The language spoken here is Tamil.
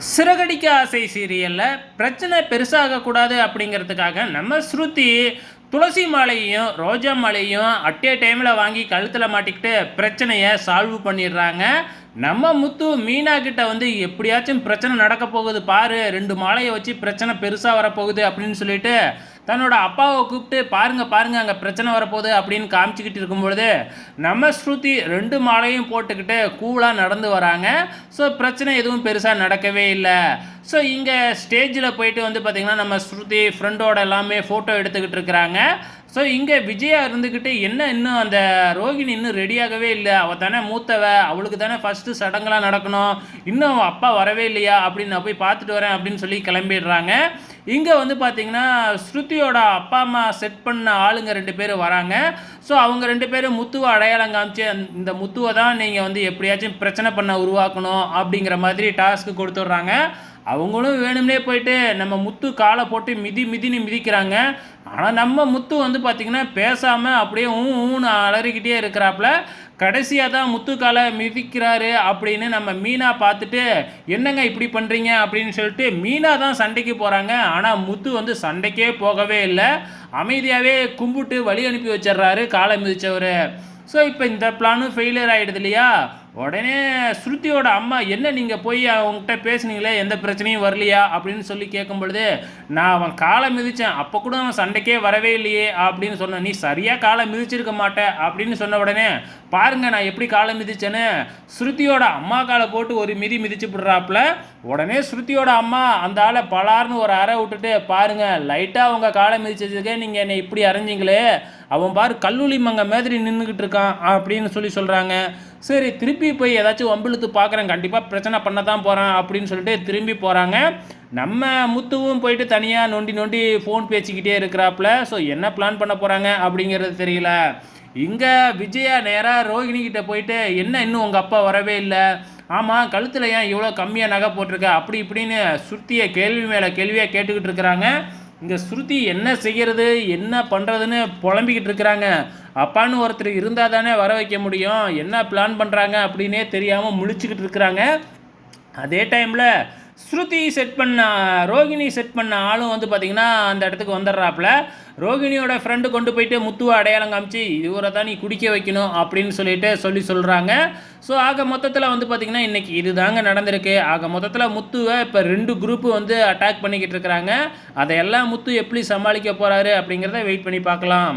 சிறகடிக்க ஆசை சீரியலில் பிரச்சனை பெருசாகக்கூடாது அப்படிங்கிறதுக்காக நம்ம ஸ்ருதி துளசி மாலையையும் ரோஜா மாலையும் அட்டே டைமில் வாங்கி கழுத்தில் மாட்டிக்கிட்டு பிரச்சனையை சால்வ் பண்ணிடுறாங்க. நம்ம முத்து மீனா கிட்ட வந்து எப்படியாச்சும் பிரச்சனை நடக்க போகுது பாரு, 2 மாலையை வச்சு பிரச்சனை பெருசாக வரப்போகுது அப்படின்னு சொல்லிட்டு தன்னோட அப்பாவை கூப்பிட்டு பாருங்க பாருங்க அங்கே பிரச்சனை வரப்போகுது அப்படின்னு காமிச்சிக்கிட்டு இருக்கும்பொழுது நம்ம ஸ்ருதி 2 மாலையும் போட்டுக்கிட்டு கூலாக நடந்து வராங்க. ஸோ பிரச்சனை எதுவும் பெருசாக நடக்கவே இல்லை. ஸோ இங்கே ஸ்டேஜில் போயிட்டு வந்து பார்த்திங்கன்னா நம்ம ஸ்ருதி ஃப்ரெண்டோட எல்லாமே ஃபோட்டோ எடுத்துக்கிட்டு இருக்கிறாங்க. ஸோ இங்கே விஜயா இருந்துக்கிட்டு என்ன இன்னும் அந்த ரோகிணி இன்னும் ரெடியாகவே இல்லை, அவள் தானே மூத்தவ, அவளுக்கு தானே ஃபஸ்ட்டு சடங்கெலாம் நடக்கணும், இன்னும் அவன் அப்பா வரவே இல்லையா அப்படின்னு நான் போய் பார்த்துட்டு வரேன் அப்படின்னு சொல்லி கிளம்பிடுறாங்க. இங்கே வந்து பார்த்திங்கன்னா ஸ்ருதியோட அப்பா அம்மா செட் பண்ண ஆளுங்க 2 பேர் வராங்க. ஸோ அவங்க 2 பேரும் முத்துவை அடையாளம் காமிச்சு இந்த முத்துவை தான் நீங்கள் வந்து எப்படியாச்சும் பிரச்சனை பண்ண உருவாக்கணும் அப்படிங்கிற மாதிரி டாஸ்க்கு கொடுத்துட்றாங்க. அவங்களும் வேணும்னே போயிட்டு நம்ம முத்து காலை போட்டு மிதின்னு மிதிக்கிறாங்க. ஆனால் நம்ம முத்து வந்து பார்த்திங்கன்னா பேசாமல் அப்படியே ஊன்னு அலறிக்கிட்டே இருக்கிறாப்புல. கடைசியாக தான் முத்து காலை மிதிக்கிறாரு அப்படின்னு நம்ம மீனா பார்த்துட்டு என்னங்க இப்படி பண்ணுறீங்க அப்படின்னு சொல்லிட்டு மீனா தான் சண்டைக்கு போகிறாங்க. ஆனால் முத்து வந்து சண்டைக்கே போகவே இல்லை, அமைதியாகவே கும்பிட்டு வழி அனுப்பி வச்சிட்றாரு காலை மிதித்தவர். ஸோ இப்போ இந்த பிளானும் ஃபெயிலியர் ஆகிடுது இல்லையா. உடனே ஸ்ருதியோட அம்மா என்ன நீங்கள் போய் அவங்ககிட்ட பேசுனீங்களே எந்த பிரச்சனையும் வரலையா அப்படின்னு சொல்லி கேட்கும் பொழுது நான் அவன் காலை மிதித்தேன், அப்போ கூட அவன் சண்டைக்கே வரவே இல்லையே அப்படின்னு சொன்னேன், நீ சரியாக காலை மிதிச்சிருக்க மாட்டேன் அப்படின்னு சொன்ன உடனே பாருங்கள் நான் எப்படி காலை மிதிச்சேன்னு ஸ்ருதியோட அம்மா காலை போட்டு ஒரு மிதிச்சு விடுறாப்புல. உடனே ஸ்ருதியோட அம்மா அந்த ஆளை பலார்னு ஒரு அறை விட்டுட்டு பாருங்கள் லைட்டாக அவங்க காலை மிதிச்சதுக்கே நீங்கள் என்னை இப்படி அரைஞ்சிங்களே, அவன் பாரு கல்லூலி மங்க மாதிரி நின்றுக்கிட்டு இருக்கான் அப்படின்னு சொல்லி சொல்கிறாங்க. சரி திருப்பி போய் ஏதாச்சும் வம்பிழுத்து பார்க்குறேன், கண்டிப்பாக பிரச்சனை பண்ண தான் போகிறேன் அப்படின்னு சொல்லிட்டு திரும்பி போகிறாங்க. நம்ம முத்துவும் போயிட்டு தனியாக நொண்டி ஃபோன் பேசிக்கிட்டே இருக்கிறாப்புல. ஸோ என்ன பிளான் பண்ண போகிறாங்க அப்படிங்கிறது தெரியல. இங்கே விஜயா நேராக ரோஹிணிக்கிட்ட போயிட்டு என்ன இன்னும் உங்கள் அப்பா வரவே இல்லை, ஆமாம் கழுத்தில் ஏன் இவ்வளோ கம்மியாக நகை போட்டிருக்க அப்படி இப்படின்னு ஸ்ருதியை கேள்வி மேலே கேள்வியாக கேட்டுக்கிட்டு இருக்கிறாங்க. இங்கே ஸ்ருதி என்ன செய்கிறது என்ன பண்ணுறதுன்னு புலம்பிக்கிட்டு இருக்கிறாங்க. அப்பான்னு ஒருத்தர் இருந்தால் தானே வர வைக்க முடியும், என்ன பிளான் பண்ணுறாங்க அப்படின்னே தெரியாமல் முழிச்சுக்கிட்டு இருக்கிறாங்க. அதே டைமில் ரோகிணி செட் பண்ண ஆளும் வந்து பார்த்திங்கன்னா அந்த இடத்துக்கு வந்துடுறாப்புல. ரோகிணியோட ஃப்ரெண்டு கொண்டு போயிட்டு முத்துவை அடையாளம் காமிச்சு இவரை தான் நீ குடிக்க வைக்கணும் அப்படின்னு சொல்கிறாங்க. ஸோ ஆக மொத்தத்தில் வந்து பார்த்திங்கன்னா இன்றைக்கி இது தாங்க நடந்திருக்கு. ஆக மொத்தத்தில் முத்துவை இப்போ 2 குரூப்பு வந்து அட்டாக் பண்ணிக்கிட்டு இருக்கிறாங்க. அதையெல்லாம் முத்து எப்படி சமாளிக்க போகிறாரு அப்படிங்கிறத வெயிட் பண்ணி பார்க்கலாம்.